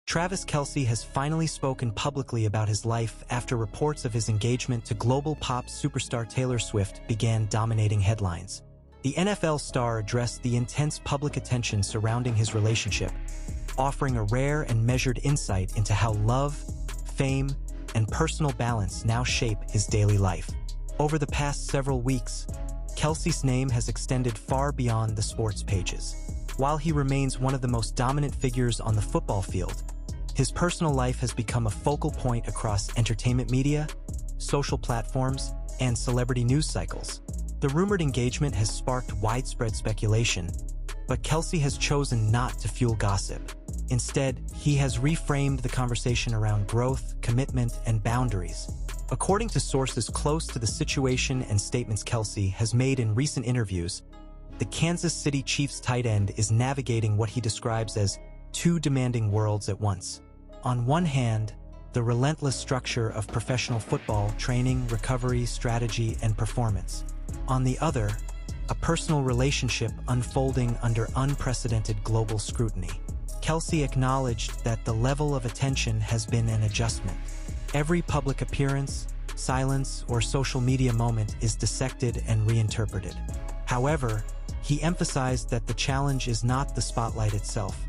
Travis Kelce has finally spoken publicly about his life after reports of his engagement to global pop superstar Taylor Swift began dominating headlines. The NFL star addressed the intense public attention surrounding his relationship, offering a rare and measured insight into how love, fame, and personal balance now shape his daily life. Over the past several weeks, Kelce's name has extended far beyond the sports pages. While he remains one of the most dominant figures on the football field, his personal life has become a focal point across entertainment media, social platforms, and celebrity news cycles. The rumored engagement has sparked widespread speculation, but Kelce has chosen not to fuel gossip. Instead, he has reframed the conversation around growth, commitment, and boundaries. According to sources close to the situation and statements Kelce has made in recent interviews, the Kansas City Chiefs tight end is navigating what he describes as two demanding worlds at once. On one hand, the relentless structure of professional football, training, recovery, strategy, and performance. On the other, a personal relationship unfolding under unprecedented global scrutiny. Kelce acknowledged that the level of attention has been an adjustment. Every public appearance, silence, or social media moment is dissected and reinterpreted. However, he emphasized that the challenge is not the spotlight itself,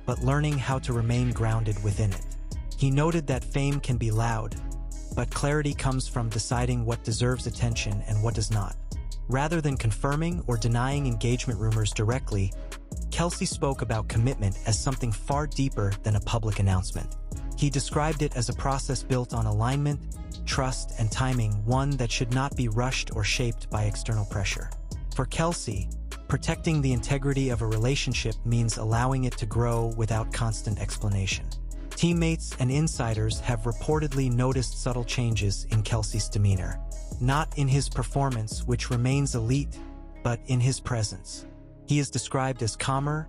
but learning how to remain grounded within it. He noted that fame can be loud, but clarity comes from deciding what deserves attention and what does not. Rather than confirming or denying engagement rumors directly, Kelce spoke about commitment as something far deeper than a public announcement. He described it as a process built on alignment, trust, and timing, one that should not be rushed or shaped by external pressure. For Kelce, protecting the integrity of a relationship means allowing it to grow without constant explanation. Teammates and insiders have reportedly noticed subtle changes in Kelce's demeanor. Not in his performance, which remains elite, but in his presence. He is described as calmer,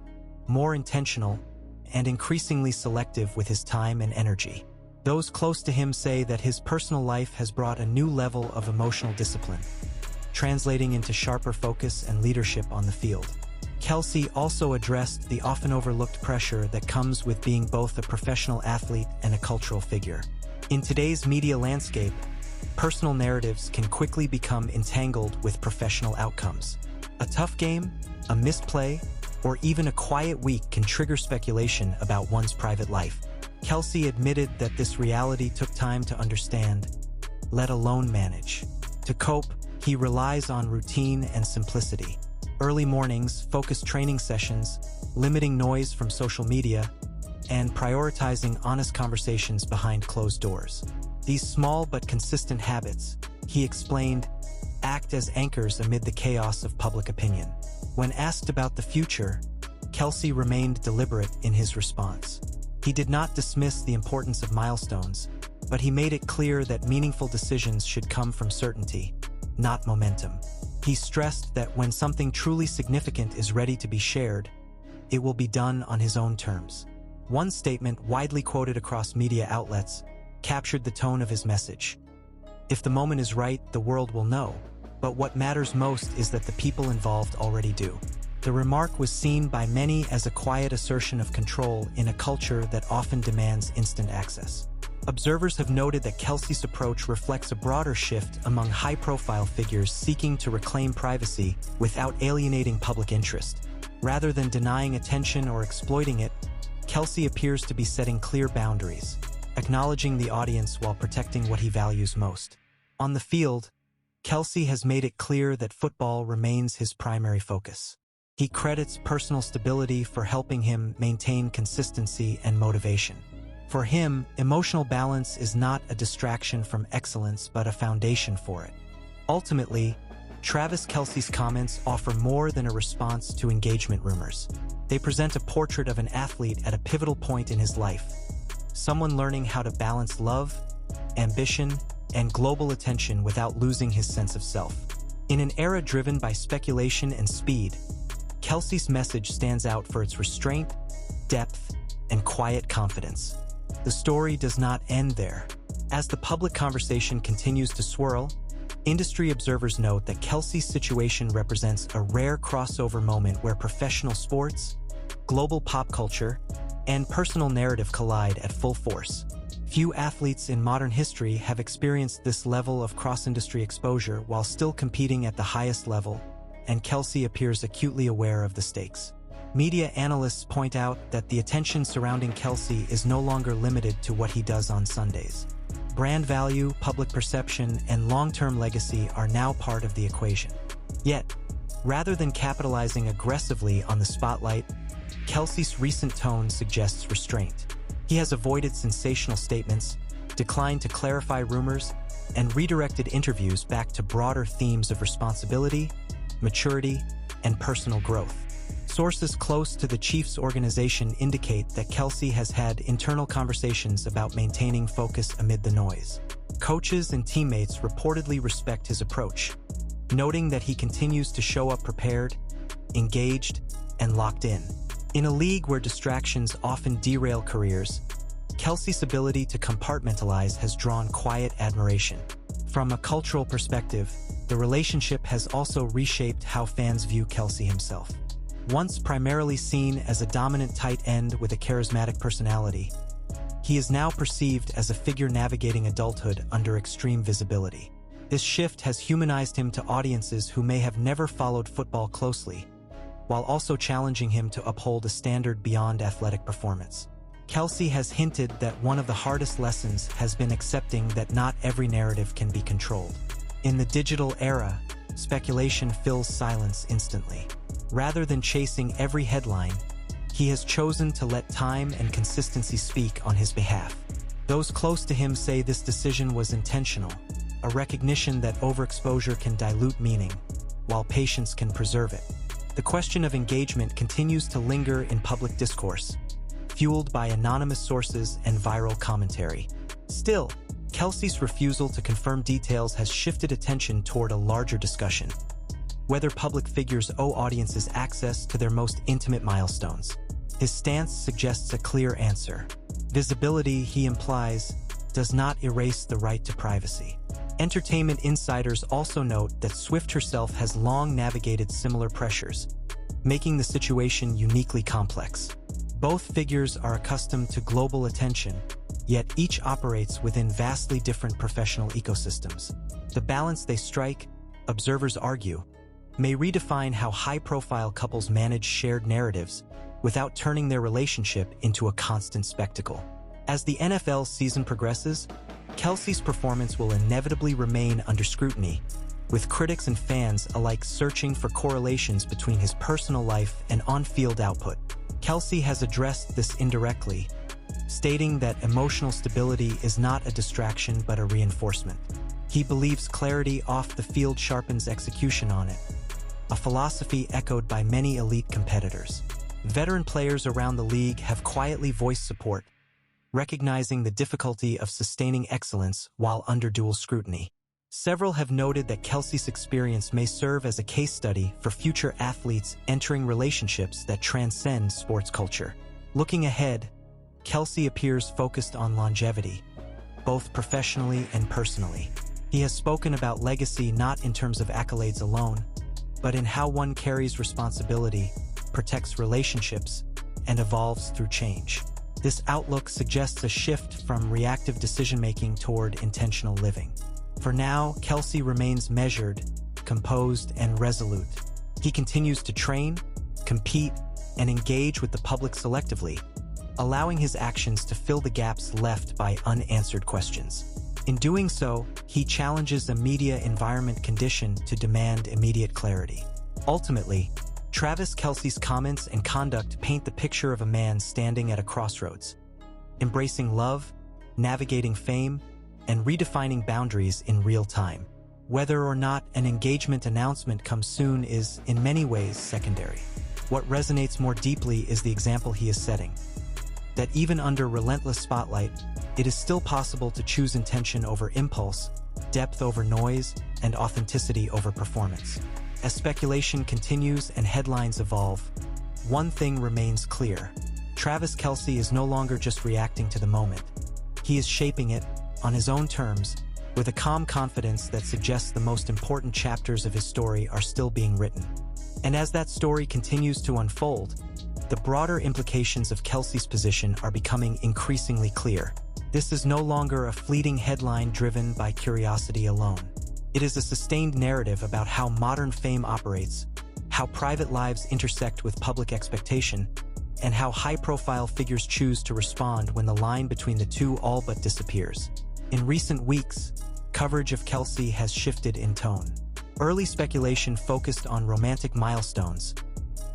more intentional, and increasingly selective with his time and energy. Those close to him say that his personal life has brought a new level of emotional discipline, translating into sharper focus and leadership on the field. Kelce also addressed the often overlooked pressure that comes with being both a professional athlete and a cultural figure. In today's media landscape, personal narratives can quickly become entangled with professional outcomes. A tough game, a missed play, or even a quiet week can trigger speculation about one's private life. Kelce admitted that this reality took time to understand, let alone manage. To cope, he relies on routine and simplicity. Early mornings, focused training sessions, limiting noise from social media, and prioritizing honest conversations behind closed doors. These small but consistent habits, he explained, act as anchors amid the chaos of public opinion. When asked about the future, Kelce remained deliberate in his response. He did not dismiss the importance of milestones, but he made it clear that meaningful decisions should come from certainty, not momentum. He stressed that when something truly significant is ready to be shared, it will be done on his own terms. One statement, widely quoted across media outlets, captured the tone of his message. If the moment is right, the world will know, but what matters most is that the people involved already do. The remark was seen by many as a quiet assertion of control in a culture that often demands instant access. Observers have noted that Kelce's approach reflects a broader shift among high-profile figures seeking to reclaim privacy without alienating public interest. Rather than denying attention or exploiting it, Kelce appears to be setting clear boundaries, acknowledging the audience while protecting what he values most. On the field, Kelce has made it clear that football remains his primary focus. He credits personal stability for helping him maintain consistency and motivation. For him, emotional balance is not a distraction from excellence but a foundation for it. Ultimately, Travis Kelce's comments offer more than a response to engagement rumors. They present a portrait of an athlete at a pivotal point in his life, someone learning how to balance love, ambition, and global attention without losing his sense of self. In an era driven by speculation and speed, Kelce's message stands out for its restraint, depth, and quiet confidence. The story does not end there. As the public conversation continues to swirl, industry observers note that Kelce's situation represents a rare crossover moment where professional sports, global pop culture, and personal narrative collide at full force. Few athletes in modern history have experienced this level of cross-industry exposure while still competing at the highest level, and Kelce appears acutely aware of the stakes. Media analysts point out that the attention surrounding Kelce is no longer limited to what he does on Sundays. Brand value, public perception, and long-term legacy are now part of the equation. Yet, rather than capitalizing aggressively on the spotlight, Kelce's recent tone suggests restraint. He has avoided sensational statements, declined to clarify rumors, and redirected interviews back to broader themes of responsibility, maturity, and personal growth. Sources close to the Chiefs organization indicate that Kelce has had internal conversations about maintaining focus amid the noise. Coaches and teammates reportedly respect his approach, noting that he continues to show up prepared, engaged, and locked in. In a league where distractions often derail careers, Kelce's ability to compartmentalize has drawn quiet admiration. From a cultural perspective, the relationship has also reshaped how fans view Kelce himself. Once primarily seen as a dominant tight end with a charismatic personality, he is now perceived as a figure navigating adulthood under extreme visibility. This shift has humanized him to audiences who may have never followed football closely, while also challenging him to uphold a standard beyond athletic performance. Kelce has hinted that one of the hardest lessons has been accepting that not every narrative can be controlled. In the digital era, speculation fills silence instantly. Rather than chasing every headline, he has chosen to let time and consistency speak on his behalf. Those close to him say this decision was intentional, a recognition that overexposure can dilute meaning, while patience can preserve it. The question of engagement continues to linger in public discourse, fueled by anonymous sources and viral commentary. Still, Kelce's refusal to confirm details has shifted attention toward a larger discussion: whether public figures owe audiences access to their most intimate milestones. His stance suggests a clear answer. Visibility, he implies, does not erase the right to privacy. Entertainment insiders also note that Swift herself has long navigated similar pressures, making the situation uniquely complex. Both figures are accustomed to global attention, yet each operates within vastly different professional ecosystems. The balance they strike, observers argue, may redefine how high-profile couples manage shared narratives without turning their relationship into a constant spectacle. As the NFL season progresses, Kelce's performance will inevitably remain under scrutiny, with critics and fans alike searching for correlations between his personal life and on-field output. Kelce has addressed this indirectly, stating that emotional stability is not a distraction but a reinforcement. He believes clarity off the field sharpens execution on it, a philosophy echoed by many elite competitors. Veteran players around the league have quietly voiced support, recognizing the difficulty of sustaining excellence while under dual scrutiny. Several have noted that Kelce's experience may serve as a case study for future athletes entering relationships that transcend sports culture. Looking ahead, Kelce appears focused on longevity, both professionally and personally. He has spoken about legacy not in terms of accolades alone, but in how one carries responsibility, protects relationships, and evolves through change. This outlook suggests a shift from reactive decision-making toward intentional living. For now, Kelce remains measured, composed, and resolute. He continues to train, compete, and engage with the public selectively, allowing his actions to fill the gaps left by unanswered questions. In doing so, he challenges a media environment conditioned to demand immediate clarity. Ultimately, Travis Kelce's comments and conduct paint the picture of a man standing at a crossroads, embracing love, navigating fame, and redefining boundaries in real time. Whether or not an engagement announcement comes soon is, in many ways, secondary. What resonates more deeply is the example he is setting: that even under relentless spotlight, it is still possible to choose intention over impulse, depth over noise, and authenticity over performance. As speculation continues and headlines evolve, one thing remains clear: Travis Kelce is no longer just reacting to the moment. He is shaping it, on his own terms, with a calm confidence that suggests the most important chapters of his story are still being written. And as that story continues to unfold, the broader implications of Kelce's position are becoming increasingly clear. This is no longer a fleeting headline driven by curiosity alone. It is a sustained narrative about how modern fame operates, how private lives intersect with public expectation, and how high-profile figures choose to respond when the line between the two all but disappears. In recent weeks, coverage of Kelce has shifted in tone. Early speculation focused on romantic milestones,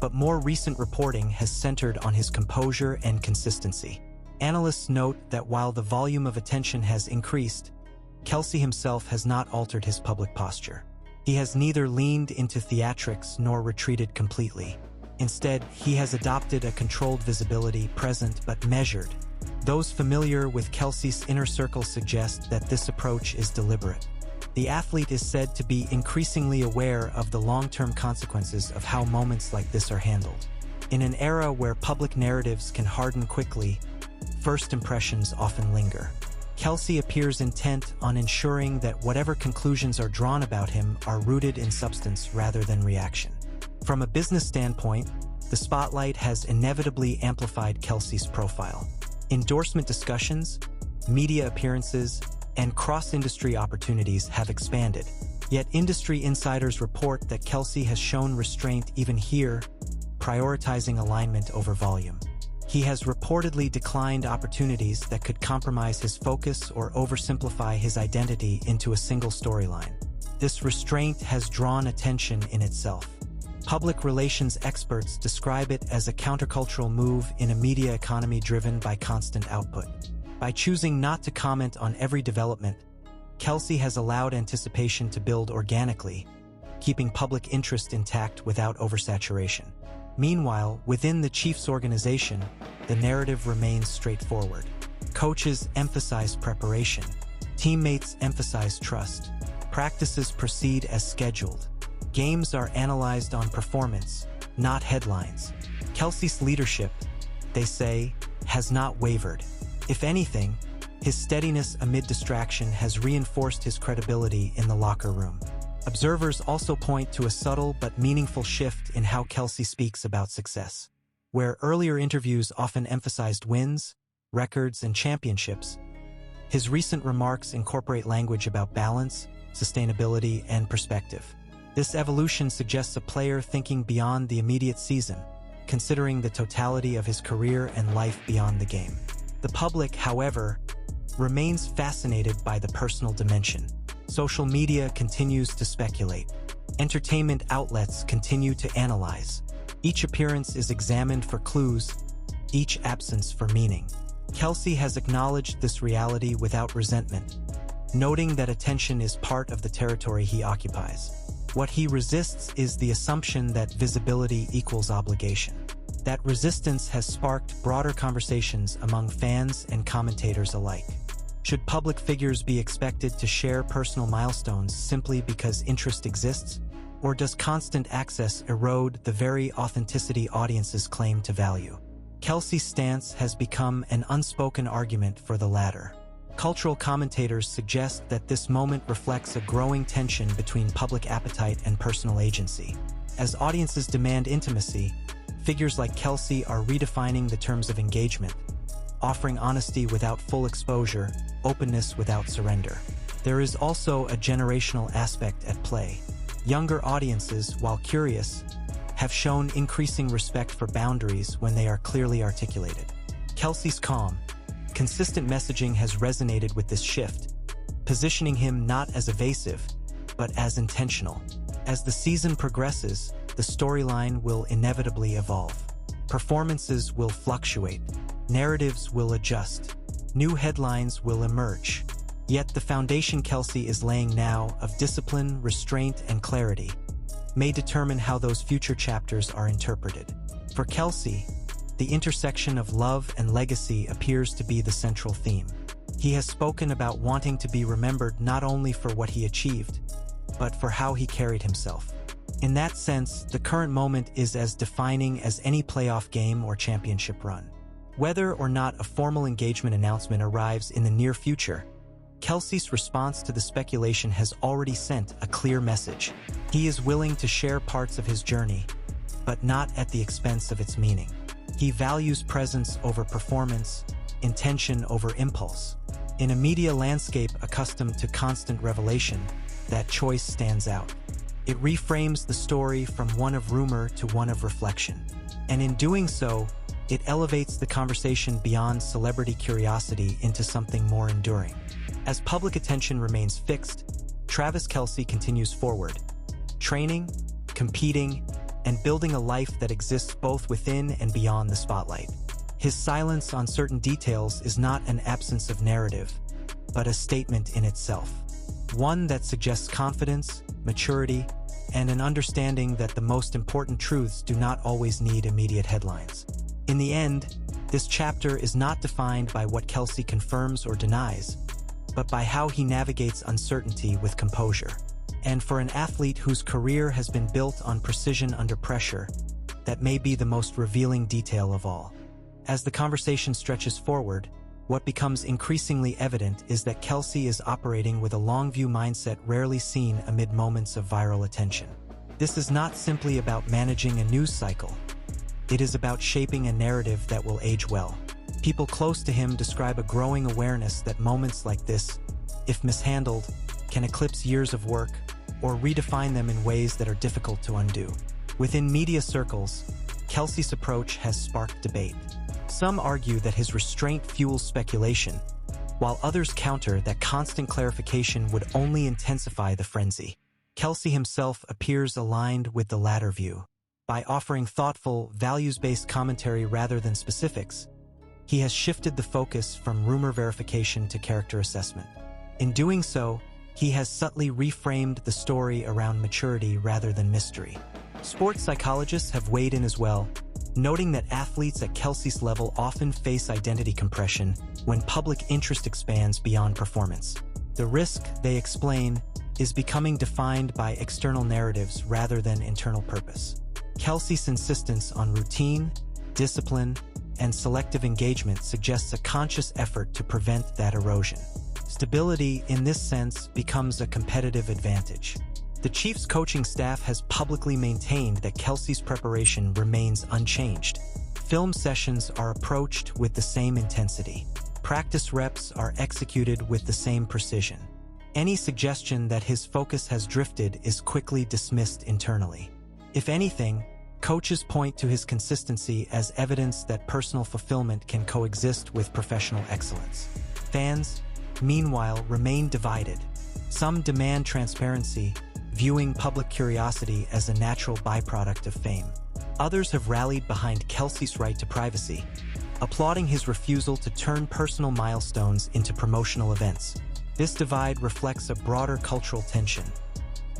but more recent reporting has centered on his composure and consistency. Analysts note that while the volume of attention has increased, Kelce himself has not altered his public posture. He has neither leaned into theatrics nor retreated completely. Instead, he has adopted a controlled visibility, present but measured. Those familiar with Kelce's inner circle suggest that this approach is deliberate. The athlete is said to be increasingly aware of the long-term consequences of how moments like this are handled. In an era where public narratives can harden quickly, first impressions often linger. Kelce appears intent on ensuring that whatever conclusions are drawn about him are rooted in substance rather than reaction. From a business standpoint, the spotlight has inevitably amplified Kelce's profile. Endorsement discussions, media appearances, and cross-industry opportunities have expanded. Yet industry insiders report that Kelce has shown restraint even here, prioritizing alignment over volume. He has reportedly declined opportunities that could compromise his focus or oversimplify his identity into a single storyline. This restraint has drawn attention in itself. Public relations experts describe it as a countercultural move in a media economy driven by constant output. By choosing not to comment on every development, Kelce has allowed anticipation to build organically, keeping public interest intact without oversaturation. Meanwhile, within the Chiefs organization, the narrative remains straightforward. Coaches emphasize preparation. Teammates emphasize trust. Practices proceed as scheduled. Games are analyzed on performance, not headlines. Kelce's leadership, they say, has not wavered. If anything, his steadiness amid distraction has reinforced his credibility in the locker room. Observers also point to a subtle but meaningful shift in how Kelce speaks about success. Where earlier interviews often emphasized wins, records, and championships, his recent remarks incorporate language about balance, sustainability, and perspective. This evolution suggests a player thinking beyond the immediate season, considering the totality of his career and life beyond the game. The public, however, remains fascinated by the personal dimension. Social media continues to speculate. Entertainment outlets continue to analyze. Each appearance is examined for clues, each absence for meaning. Kelce has acknowledged this reality without resentment, noting that attention is part of the territory he occupies. What he resists is the assumption that visibility equals obligation. That resistance has sparked broader conversations among fans and commentators alike. Should public figures be expected to share personal milestones simply because interest exists? Or does constant access erode the very authenticity audiences claim to value? Kelce's stance has become an unspoken argument for the latter. Cultural commentators suggest that this moment reflects a growing tension between public appetite and personal agency. As audiences demand intimacy, figures like Kelce are redefining the terms of engagement, offering honesty without full exposure, openness without surrender. There is also a generational aspect at play. Younger audiences, while curious, have shown increasing respect for boundaries when they are clearly articulated. Kelce's calm, consistent messaging has resonated with this shift, positioning him not as evasive, but as intentional. As the season progresses, the storyline will inevitably evolve. Performances will fluctuate, narratives will adjust, new headlines will emerge. Yet the foundation Kelce is laying now of discipline, restraint, and clarity may determine how those future chapters are interpreted. For Kelce, the intersection of love and legacy appears to be the central theme. He has spoken about wanting to be remembered not only for what he achieved, but for how he carried himself. In that sense, the current moment is as defining as any playoff game or championship run. Whether or not a formal engagement announcement arrives in the near future, Kelce's response to the speculation has already sent a clear message. He is willing to share parts of his journey, but not at the expense of its meaning. He values presence over performance, intention over impulse. In a media landscape accustomed to constant revelation, that choice stands out. It reframes the story from one of rumor to one of reflection. And in doing so, it elevates the conversation beyond celebrity curiosity into something more enduring. As public attention remains fixed, Travis Kelce continues forward, training, competing, and building a life that exists both within and beyond the spotlight. His silence on certain details is not an absence of narrative, but a statement in itself. One that suggests confidence, maturity, and an understanding that the most important truths do not always need immediate headlines. In the end, this chapter is not defined by what Kelce confirms or denies, but by how he navigates uncertainty with composure. And for an athlete whose career has been built on precision under pressure, that may be the most revealing detail of all. As the conversation stretches forward, what becomes increasingly evident is that Kelce is operating with a long-view mindset rarely seen amid moments of viral attention. This is not simply about managing a news cycle. It is about shaping a narrative that will age well. People close to him describe a growing awareness that moments like this, if mishandled, can eclipse years of work or redefine them in ways that are difficult to undo. Within media circles, Kelce's approach has sparked debate. Some argue that his restraint fuels speculation, while others counter that constant clarification would only intensify the frenzy. Kelce himself appears aligned with the latter view. By offering thoughtful, values-based commentary rather than specifics, he has shifted the focus from rumor verification to character assessment. In doing so, he has subtly reframed the story around maturity rather than mystery. Sports psychologists have weighed in as well, noting that athletes at Kelce's level often face identity compression when public interest expands beyond performance. The risk, they explain, is becoming defined by external narratives rather than internal purpose. Kelce's insistence on routine, discipline, and selective engagement suggests a conscious effort to prevent that erosion. Stability, in this sense, becomes a competitive advantage. The Chiefs' coaching staff has publicly maintained that Kelce's preparation remains unchanged. Film sessions are approached with the same intensity. Practice reps are executed with the same precision. Any suggestion that his focus has drifted is quickly dismissed internally. If anything, coaches point to his consistency as evidence that personal fulfillment can coexist with professional excellence. Fans, meanwhile, remain divided. Some demand transparency, viewing public curiosity as a natural byproduct of fame. Others have rallied behind Kelce's right to privacy, applauding his refusal to turn personal milestones into promotional events. This divide reflects a broader cultural tension,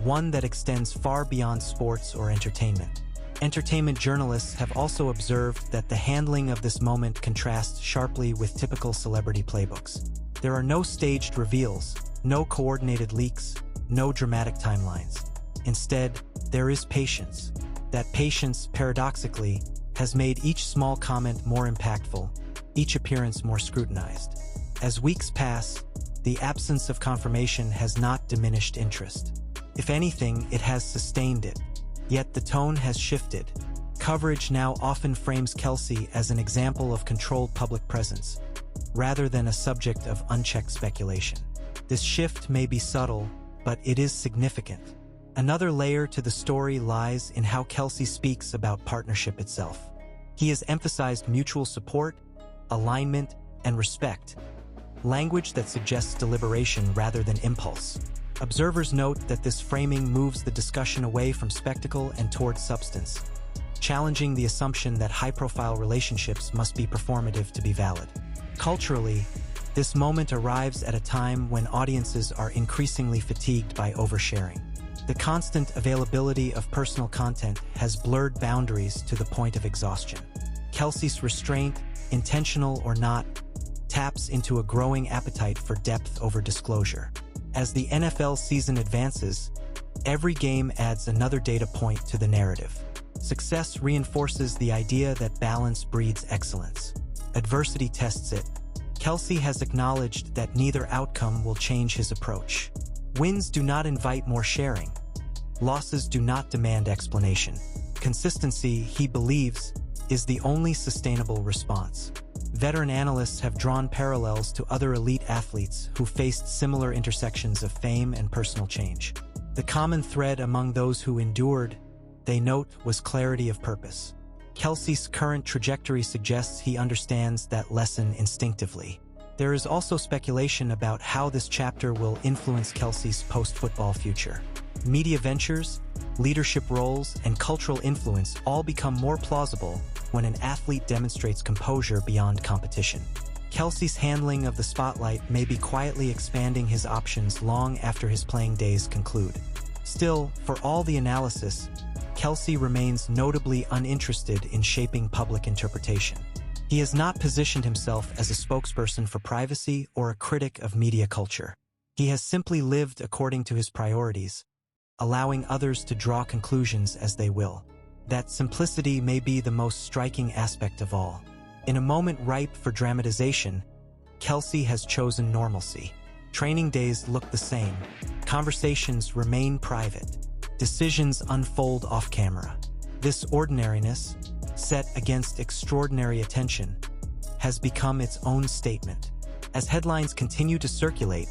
one that extends far beyond sports or entertainment. Entertainment journalists have also observed that the handling of this moment contrasts sharply with typical celebrity playbooks. There are no staged reveals, no coordinated leaks, no dramatic timelines. Instead, there is patience. That patience, paradoxically, has made each small comment more impactful, each appearance more scrutinized. As weeks pass, the absence of confirmation has not diminished interest. If anything, it has sustained it. Yet the tone has shifted. Coverage now often frames Kelce as an example of controlled public presence, rather than a subject of unchecked speculation. This shift may be subtle, but it is significant. Another layer to the story lies in how Kelce speaks about partnership itself. He has emphasized mutual support, alignment, and respect, language that suggests deliberation rather than impulse. Observers note that this framing moves the discussion away from spectacle and towards substance, challenging the assumption that high-profile relationships must be performative to be valid. Culturally, this moment arrives at a time when audiences are increasingly fatigued by oversharing. The constant availability of personal content has blurred boundaries to the point of exhaustion. Kelce's restraint, intentional or not, taps into a growing appetite for depth over disclosure. As the NFL season advances, every game adds another data point to the narrative. Success reinforces the idea that balance breeds excellence. Adversity tests it. Kelce has acknowledged that neither outcome will change his approach. Wins do not invite more sharing. Losses do not demand explanation. Consistency, he believes, is the only sustainable response. Veteran analysts have drawn parallels to other elite athletes who faced similar intersections of fame and personal change. The common thread among those who endured, they note, was clarity of purpose. Kelce's current trajectory suggests he understands that lesson instinctively. There is also speculation about how this chapter will influence Kelce's post-football future. Media ventures, leadership roles, and cultural influence all become more plausible when an athlete demonstrates composure beyond competition. Kelce's handling of the spotlight may be quietly expanding his options long after his playing days conclude. Still, for all the analysis, Kelce remains notably uninterested in shaping public interpretation. He has not positioned himself as a spokesperson for privacy or a critic of media culture. He has simply lived according to his priorities, allowing others to draw conclusions as they will. That simplicity may be the most striking aspect of all. In a moment ripe for dramatization, Kelce has chosen normalcy. Training days look the same. Conversations remain private. Decisions unfold off-camera. This ordinariness, set against extraordinary attention, has become its own statement. As headlines continue to circulate,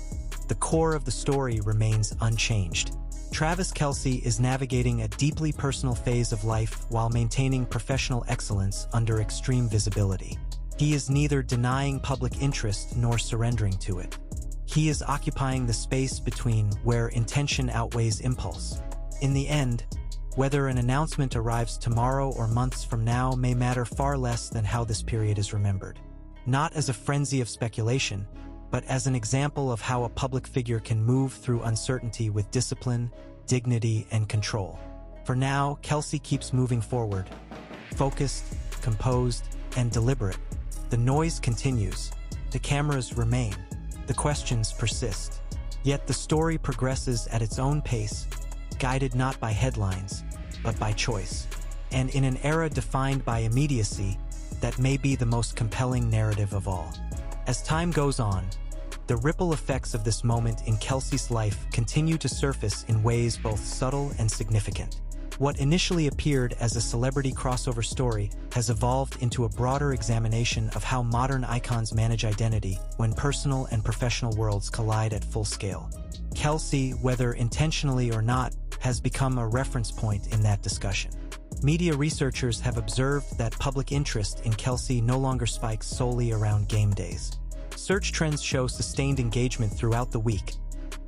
the core of the story remains unchanged. Travis Kelce is navigating a deeply personal phase of life while maintaining professional excellence under extreme visibility. He is neither denying public interest nor surrendering to it. He is occupying the space between where intention outweighs impulse. In the end, whether an announcement arrives tomorrow or months from now may matter far less than how this period is remembered. Not as a frenzy of speculation, but as an example of how a public figure can move through uncertainty with discipline, dignity, and control. For now, Kelce keeps moving forward, focused, composed, and deliberate. The noise continues, the cameras remain, the questions persist. Yet the story progresses at its own pace, guided not by headlines, but by choice. And in an era defined by immediacy, that may be the most compelling narrative of all. As time goes on, the ripple effects of this moment in Kelce's life continue to surface in ways both subtle and significant. What initially appeared as a celebrity crossover story has evolved into a broader examination of how modern icons manage identity when personal and professional worlds collide at full scale. Kelce, whether intentionally or not, has become a reference point in that discussion. Media researchers have observed that public interest in Kelce no longer spikes solely around game days. Search trends show sustained engagement throughout the week,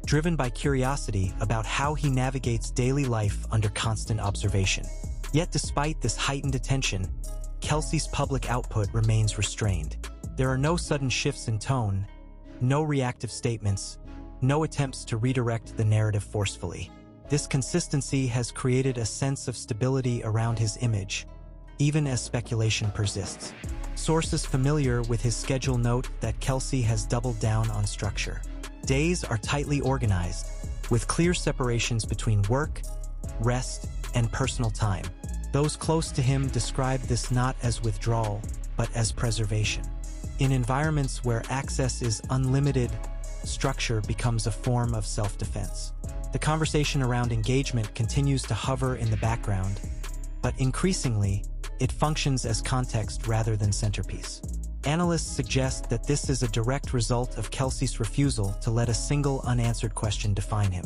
driven by curiosity about how he navigates daily life under constant observation. Yet despite this heightened attention, Kelce's public output remains restrained. There are no sudden shifts in tone, no reactive statements, no attempts to redirect the narrative forcefully. This consistency has created a sense of stability around his image, even as speculation persists. Sources familiar with his schedule note that Kelce has doubled down on structure. Days are tightly organized, with clear separations between work, rest, and personal time. Those close to him describe this not as withdrawal, but as preservation. In environments where access is unlimited, structure becomes a form of self-defense. The conversation around engagement continues to hover in the background, but increasingly, it functions as context rather than centerpiece. Analysts suggest that this is a direct result of Kelce's refusal to let a single unanswered question define him.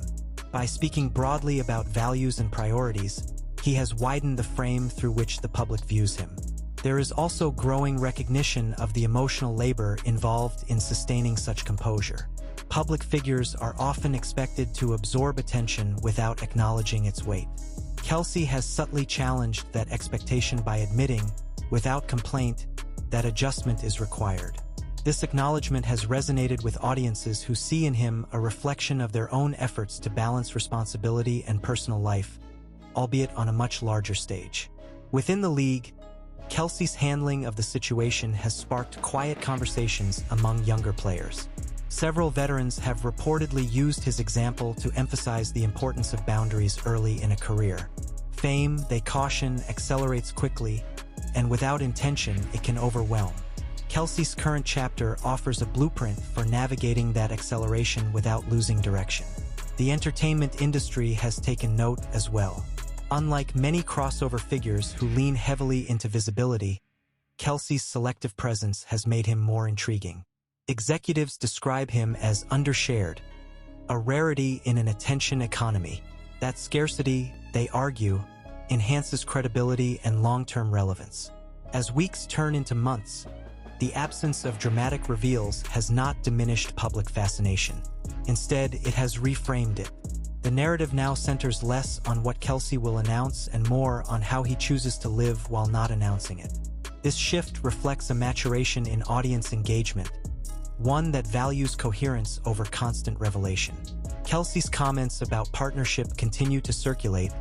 By speaking broadly about values and priorities, he has widened the frame through which the public views him. There is also growing recognition of the emotional labor involved in sustaining such composure. Public figures are often expected to absorb attention without acknowledging its weight. Kelce has subtly challenged that expectation by admitting, without complaint, that adjustment is required. This acknowledgement has resonated with audiences who see in him a reflection of their own efforts to balance responsibility and personal life, albeit on a much larger stage. Within the league, Kelce's handling of the situation has sparked quiet conversations among younger players. Several veterans have reportedly used his example to emphasize the importance of boundaries early in a career. Fame, they caution, accelerates quickly, and without intention, it can overwhelm. Kelce's current chapter offers a blueprint for navigating that acceleration without losing direction. The entertainment industry has taken note as well. Unlike many crossover figures who lean heavily into visibility, Kelce's selective presence has made him more intriguing. Executives describe him as undershared, a rarity in an attention economy. That scarcity, they argue, enhances credibility and long-term relevance. As weeks turn into months, the absence of dramatic reveals has not diminished public fascination. Instead, it has reframed it. The narrative now centers less on what Kelce will announce and more on how he chooses to live while not announcing it. This shift reflects a maturation in audience engagement, one that values coherence over constant revelation. Kelce's comments about partnership continue to circulate,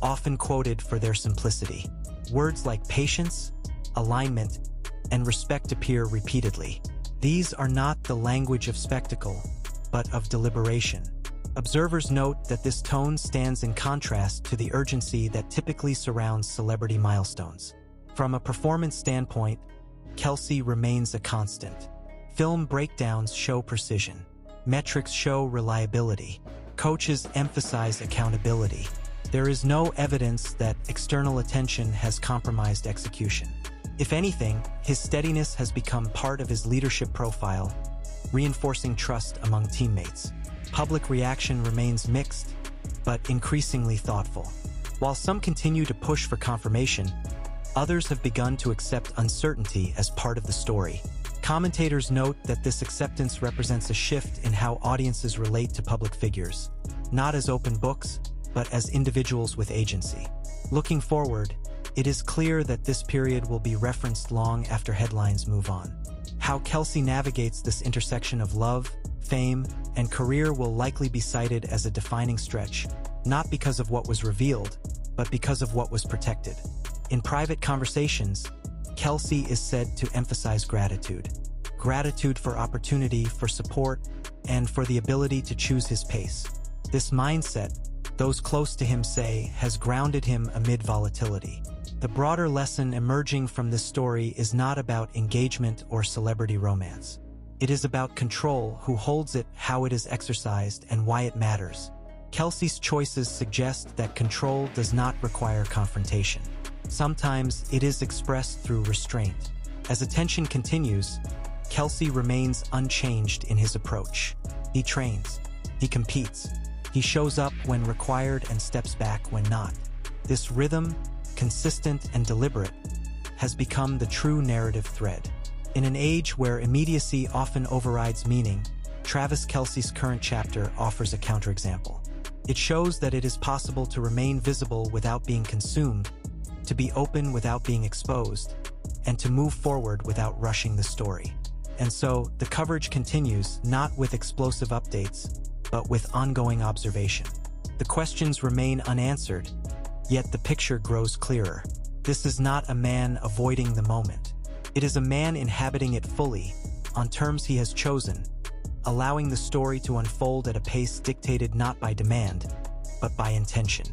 often quoted for their simplicity. Words like patience, alignment, and respect appear repeatedly. These are not the language of spectacle, but of deliberation. Observers note that this tone stands in contrast to the urgency that typically surrounds celebrity milestones. From a performance standpoint, Kelce remains a constant. Film breakdowns show precision. Metrics show reliability. Coaches emphasize accountability. There is no evidence that external attention has compromised execution. If anything, his steadiness has become part of his leadership profile, reinforcing trust among teammates. Public reaction remains mixed, but increasingly thoughtful. While some continue to push for confirmation, others have begun to accept uncertainty as part of the story. Commentators note that this acceptance represents a shift in how audiences relate to public figures, not as open books, but as individuals with agency. Looking forward, it is clear that this period will be referenced long after headlines move on. How Kelce navigates this intersection of love, fame, and career will likely be cited as a defining stretch, not because of what was revealed, but because of what was protected. In private conversations, Kelce is said to emphasize gratitude. Gratitude for opportunity, for support, and for the ability to choose his pace. This mindset, those close to him say, has grounded him amid volatility. The broader lesson emerging from this story is not about engagement or celebrity romance. It is about control, who holds it, how it is exercised, and why it matters. Kelce's choices suggest that control does not require confrontation. Sometimes it is expressed through restraint. As attention continues, Kelce remains unchanged in his approach. He trains, he competes, he shows up when required and steps back when not. This rhythm, consistent and deliberate, has become the true narrative thread. In an age where immediacy often overrides meaning, Travis Kelce's current chapter offers a counterexample. It shows that it is possible to remain visible without being consumed, to be open without being exposed, and to move forward without rushing the story. And so, the coverage continues, not with explosive updates, but with ongoing observation. The questions remain unanswered, yet the picture grows clearer. This is not a man avoiding the moment. It is a man inhabiting it fully, on terms he has chosen, allowing the story to unfold at a pace dictated not by demand, but by intention.